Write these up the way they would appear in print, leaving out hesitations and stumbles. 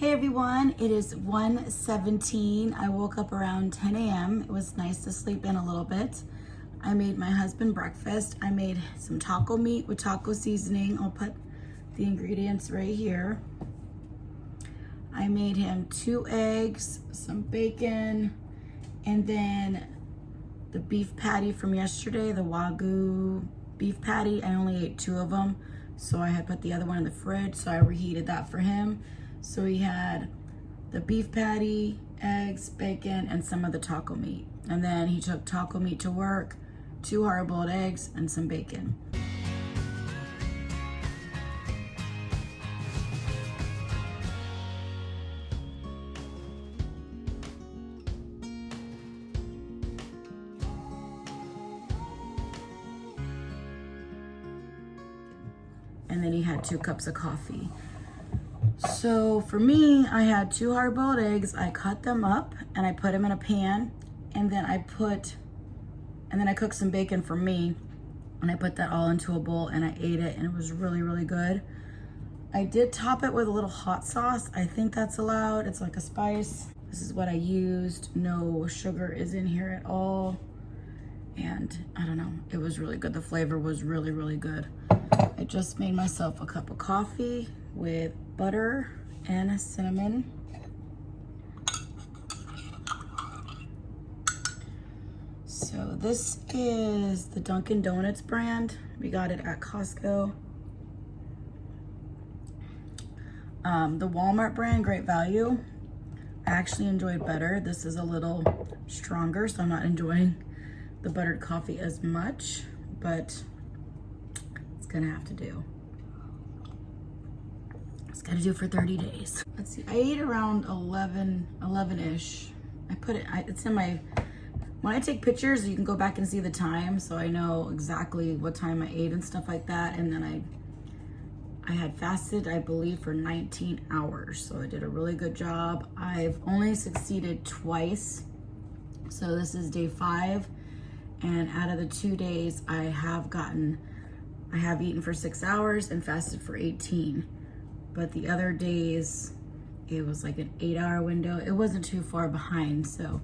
Hey everyone, it is 1:17. I woke up around 10 a.m. It was nice to sleep in a little bit. I made my husband breakfast. I made some taco meat with taco seasoning. I'll put the ingredients right here. I made him 2 eggs, some bacon, and then the beef patty from yesterday, the Wagyu beef patty. I only ate 2 of them, so I had put the other one in the fridge, so I reheated that for him. So he had the beef patty, eggs, bacon, and some of the taco meat. And then he took taco meat to work, 2 hard-boiled eggs, and some bacon. And then he had 2 cups of coffee. So for me, I had 2 hard-boiled eggs. I cut them up and I put them in a pan, and then I cooked some bacon for me, and I put that all into a bowl and I ate it, and it was really, really good. I did top it with a little hot sauce. I think that's allowed. It's like a spice. This is what I used. No sugar is in here at all. And I don't know, it was really good. The flavor was really, really good. I just made myself a cup of coffee with butter and cinnamon. So this is the Dunkin' Donuts brand. We got it at Costco. The Walmart brand, great value. I actually enjoyed better. This is a little stronger, so I'm not enjoying the buttered coffee as much, but it's gonna have to do. It's gotta do for 30 days. Let's see, I ate around 11-ish. I put it, it's in my, when I take pictures, you can go back and see the time, so I know exactly what time I ate and stuff like that. And then I had fasted, I believe, for 19 hours. So I did a really good job. I've only succeeded twice. So this is day 5. And out of the 2 days, I have eaten for 6 hours and fasted for 18. But the other days, it was like an 8-hour window. It wasn't too far behind, so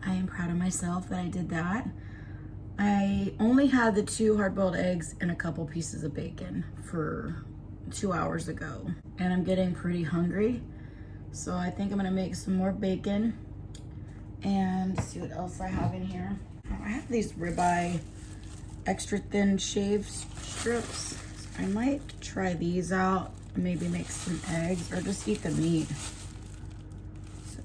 I am proud of myself that I did that. I only had the 2 hard-boiled eggs and a couple pieces of bacon for 2 hours ago. And I'm getting pretty hungry, so I think I'm gonna make some more bacon and see what else I have in here. I have these ribeye extra thin shaved strips. So I might try these out and maybe make some eggs or just eat the meat. So,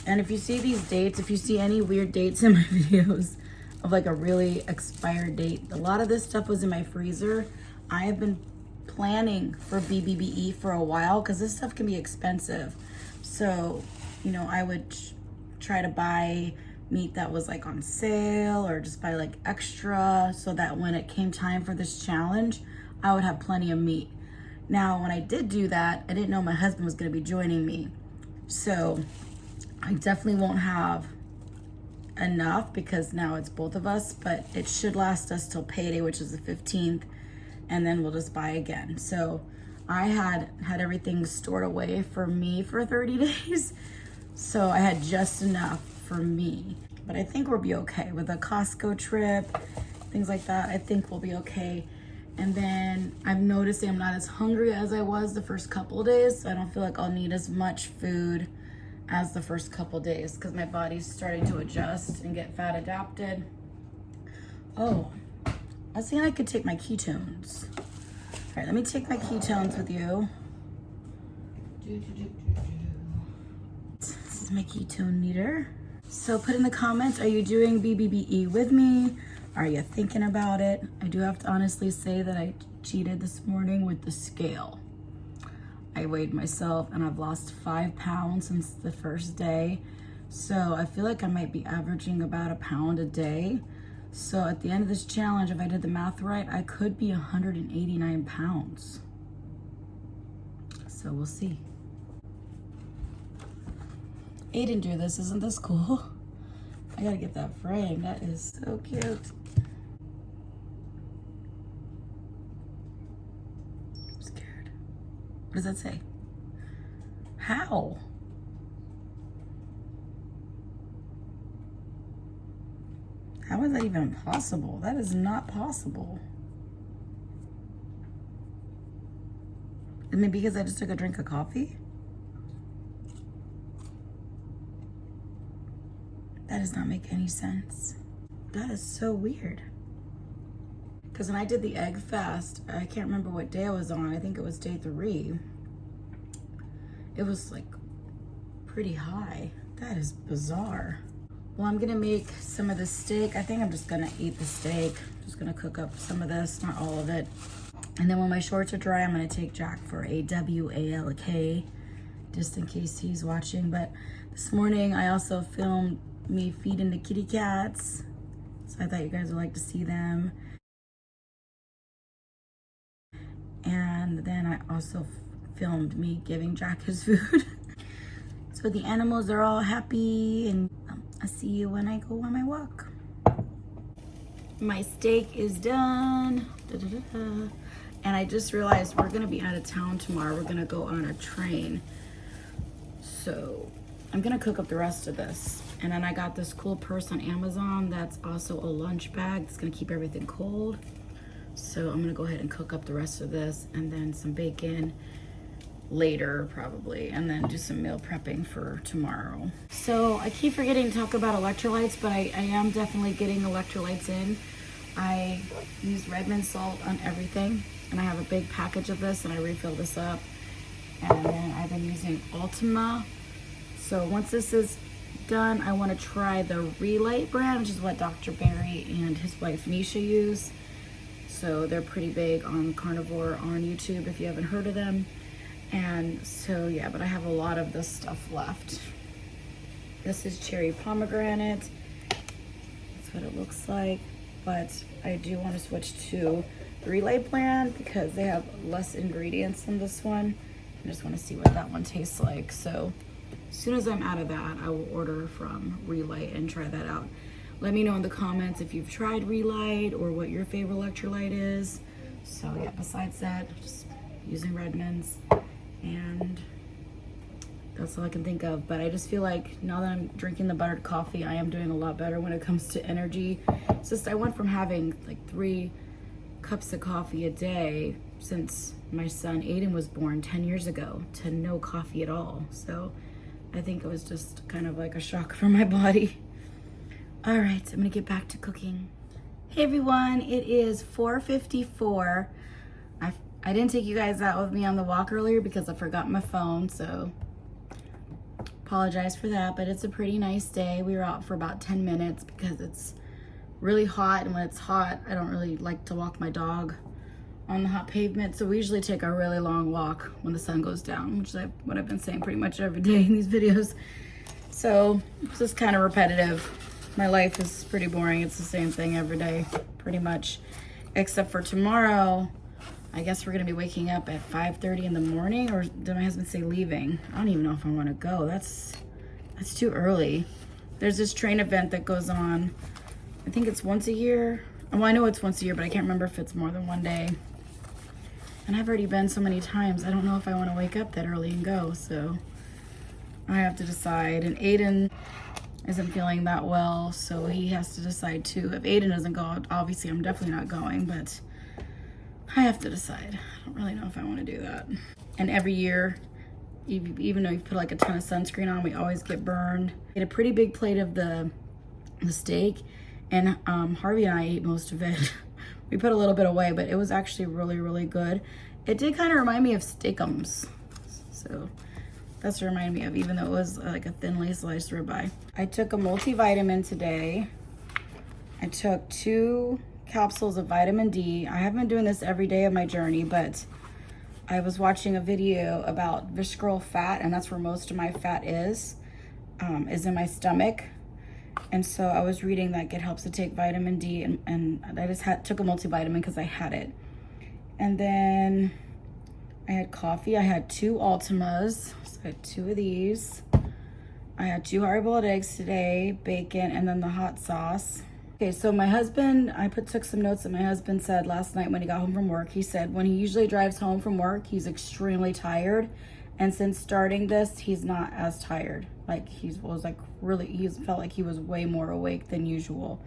and if you see these dates, if you see any weird dates in my videos of like a really expired date, a lot of this stuff was in my freezer. I have been planning for Bbbe for a while because this stuff can be expensive. So, you know, I would try to buy meat that was like on sale or just buy like extra so that when it came time for this challenge, I would have plenty of meat. Now, when I did do that, I didn't know my husband was gonna be joining me. So I definitely won't have enough because now it's both of us, but it should last us till payday, which is the 15th, and then we'll just buy again. So I had everything stored away for me for 30 days. So I had just enough for me, but I think we'll be okay with a Costco trip, things like that. I think we'll be okay. And then I'm noticing I'm not as hungry as I was the first couple of days, so I don't feel like I'll need as much food as the first couple of days because my body's starting to adjust and get fat adapted. Oh, I was thinking I could take my ketones. All right, let me take my ketones with you. This is my ketone meter. So put in the comments, are you doing Bbbe with me? Are you thinking about it? I do have to honestly say that I cheated this morning with the scale. I weighed myself and I've lost 5 pounds since the first day. So I feel like I might be averaging about 1 pound a day. So at the end of this challenge, if I did the math right, I could be 189 pounds. So we'll see. Aiden drew this, isn't this cool? I gotta get that frame, that is so cute. I'm scared. What does that say? How? How is that even possible? That is not possible. Maybe because I just took a drink of coffee? That does not make any sense. That is so weird. Because when I did the egg fast, I can't remember what day I was on. I think it was day 3. It was like pretty high. That is bizarre. Well, I'm gonna make some of the steak. I think I'm just gonna eat the steak. Just gonna cook up some of this, not all of it. And then when my shorts are dry, I'm gonna take Jack for a WALK, just in case he's watching. But this morning, I also filmed me feeding the kitty cats. So I thought you guys would like to see them. And then I also filmed me giving Jack his food. So the animals are all happy, and I'll see you when I go on my walk. My steak is done. And I just realized we're gonna be out of town tomorrow. We're gonna go on a train. So I'm gonna cook up the rest of this. And then I got this cool purse on Amazon that's also a lunch bag. It's gonna keep everything cold. So I'm gonna go ahead and cook up the rest of this, and then some bacon later probably, and then do some meal prepping for tomorrow. So I keep forgetting to talk about electrolytes, but I am definitely getting electrolytes in. I use Redmond salt on everything, and I have a big package of this, and I refill this up. And then I've been using Ultima. So once this is done, I want to try the Relight brand, which is what Dr. Bbbe and his wife Nisha use. So they're pretty big on Carnivore on YouTube if you haven't heard of them. And so yeah, but I have a lot of this stuff left. This is cherry pomegranate. That's what it looks like. But I do want to switch to the Relight brand because they have less ingredients than this one. I just want to see what that one tastes like. So as soon as I'm out of that, I will order from Relight and try that out. Let me know in the comments if you've tried Relight or what your favorite electrolyte is. So yeah, besides that, just using Redmond's, and that's all I can think of. But I just feel like now that I'm drinking the buttered coffee, I am doing a lot better when it comes to energy. It's just I went from having like 3 cups of coffee a day since my son Aiden was born 10 years ago to no coffee at all. So I think it was just kind of like a shock for my body. All right, I'm gonna get back to cooking. Hey everyone, it is 4:54. I didn't take you guys out with me on the walk earlier because I forgot my phone, so apologize for that, but it's a pretty nice day. We were out for about 10 minutes because it's really hot, and when it's hot, I don't really like to walk my dog on the hot pavement, so we usually take a really long walk when the sun goes down, which is what I've been saying pretty much every day in these videos. So it's just kind of repetitive. My life is pretty boring. It's the same thing every day, pretty much, except for tomorrow. I guess we're gonna be waking up at 5:30 in the morning, or did my husband say leaving? I don't even know if I wanna go. That's too early. There's this train event that goes on, I think it's once a year. Well, I know it's once a year, but I can't remember if it's more than one day. And I've already been so many times, I don't know if I wanna wake up that early and go, so I have to decide. And Aiden isn't feeling that well, so he has to decide too. If Aiden doesn't go, obviously I'm definitely not going, but I have to decide. I don't really know if I want to do that. And every year, even though you put like a ton of sunscreen on, we always get burned. I ate a pretty big plate of the steak, and Harvey and I ate most of it. We put a little bit away, but it was actually really, really good. It did kind of remind me of steakums, so that's what it reminded me of, even though it was like a thinly sliced ribeye. I took a multivitamin today. I took 2 capsules of vitamin D. I haven't been doing this every day of my journey, but I was watching a video about visceral fat, and that's where most of my fat is in my stomach. And so I was reading that it helps to take vitamin D, and I just took a multivitamin because I had it. And then I had coffee. I had 2 Ultimas, so I had 2 of these. I had 2 hard-boiled eggs today, bacon, and then the hot sauce. Okay, so my husband, I took some notes that my husband said last night when he got home from work. He said when he usually drives home from work, he's extremely tired, And since starting this, he's not as tired. Like he felt like he was way more awake than usual.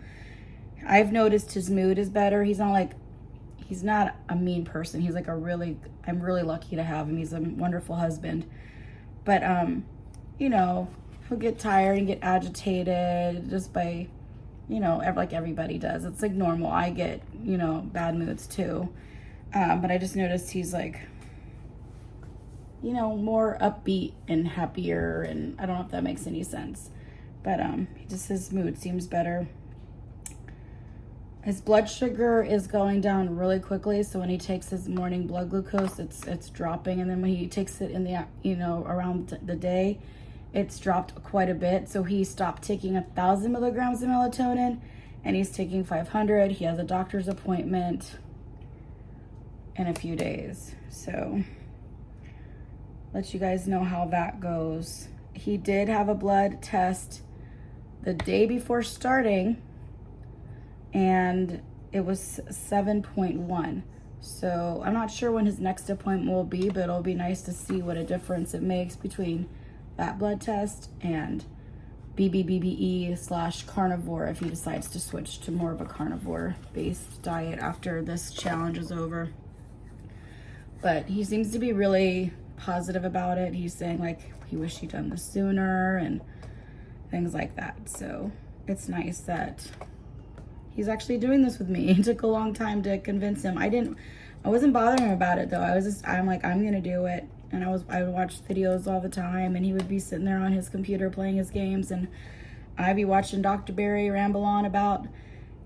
I've noticed his mood is better. He's not a mean person. He's like I'm really lucky to have him. He's a wonderful husband. But, you know, he'll get tired and get agitated just by, you know, like everybody does. It's like normal. I get, you know, bad moods too. But I just noticed he's like, you know, more upbeat and happier. And I don't know if that makes any sense. But his mood seems better. His blood sugar is going down really quickly. So when he takes his morning blood glucose, it's dropping. And then when he takes it in the, you know, around the day, it's dropped quite a bit. So he stopped taking 1,000 milligrams of melatonin and he's taking 500. He has a doctor's appointment in a few days. So let you guys know how that goes. He did have a blood test the day before starting, and it was 7.1. So I'm not sure when his next appointment will be, but it'll be nice to see what a difference it makes between that blood test and Bbbe / carnivore if he decides to switch to more of a carnivore based diet after this challenge is over. But he seems to be really positive about it. He's saying like he wished he'd done this sooner and things like that. So it's nice that he's actually doing this with me. It took a long time to convince him. I wasn't bothering him about it though. I'm like, I'm gonna do it. And I would watch videos all the time, and he would be sitting there on his computer playing his games, and I'd be watching Dr. Bbbe ramble on about,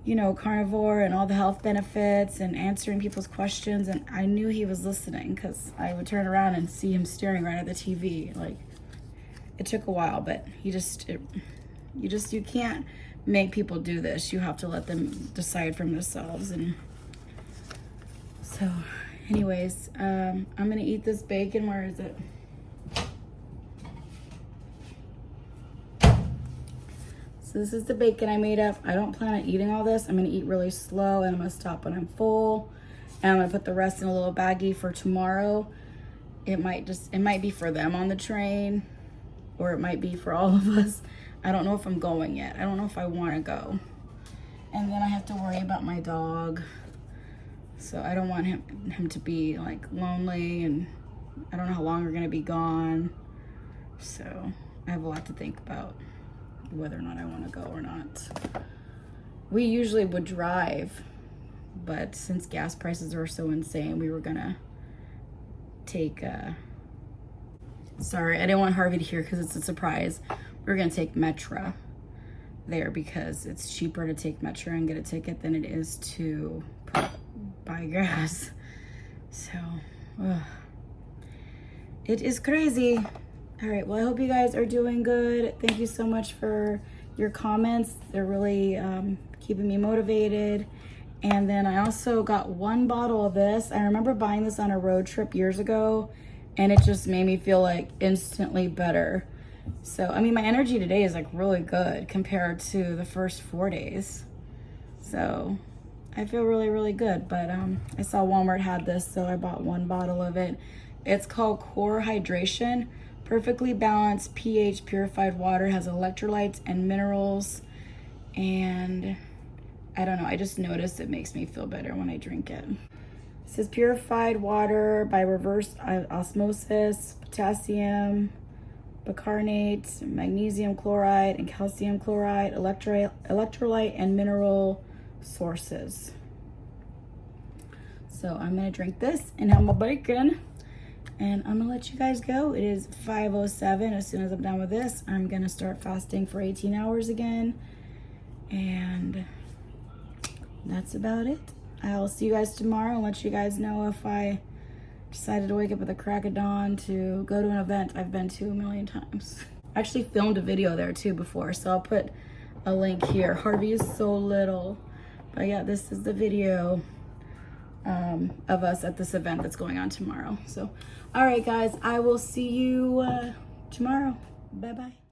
you know, carnivore and all the health benefits and answering people's questions. And I knew he was listening because I would turn around and see him staring right at the TV. Like, it took a while, but you can't make people do this. You have to let them decide for themselves. And so anyways, I'm gonna eat this bacon. Where is it? So this is the bacon I made up. I don't plan on eating all this. I'm gonna eat really slow, and I'm gonna stop when I'm full. And I'm gonna put the rest in a little baggie for tomorrow. It might be for them on the train, or it might be for all of us. I don't know if I'm going yet. I don't know if I wanna go. And then I have to worry about my dog. So I don't want him to be like lonely, and I don't know how long we're gonna be gone. So I have a lot to think about whether or not I want to go or not. We usually would drive, but since gas prices are so insane, we were gonna take sorry, I didn't want Harvey to hear because it's a surprise. We're gonna take Metro there because it's cheaper to take Metro and get a ticket than it is to buy gas. So it is crazy. All right, well, I hope you guys are doing good. Thank you so much for your comments. They're really keeping me motivated. And then I also got one bottle of this. I remember buying this on a road trip years ago, and it just made me feel like instantly better. So, I mean, my energy today is like really good compared to the first 4 days. So I feel really, really good. But I saw Walmart had this, so I bought one bottle of it. It's called Core Hydration. Perfectly balanced pH purified water, has electrolytes and minerals. And I don't know, I just noticed it makes me feel better when I drink it. It says purified water by reverse osmosis, potassium bicarbonate, magnesium chloride, and calcium chloride, electrolyte and mineral sources. So I'm gonna drink this and have my bacon, and I'm gonna let you guys go. It is 5:07. As soon as I'm done with this, I'm gonna start fasting for 18 hours again, and that's about it. I'll see you guys tomorrow and let you guys know if I decided to wake up at the crack of dawn to go to an event I've been to a million times. I actually filmed a video there too before, so I'll put a link here. Harvey is so little, but yeah, this is the video of us at this event that's going on tomorrow. So all right guys, I will see you tomorrow. Bye bye.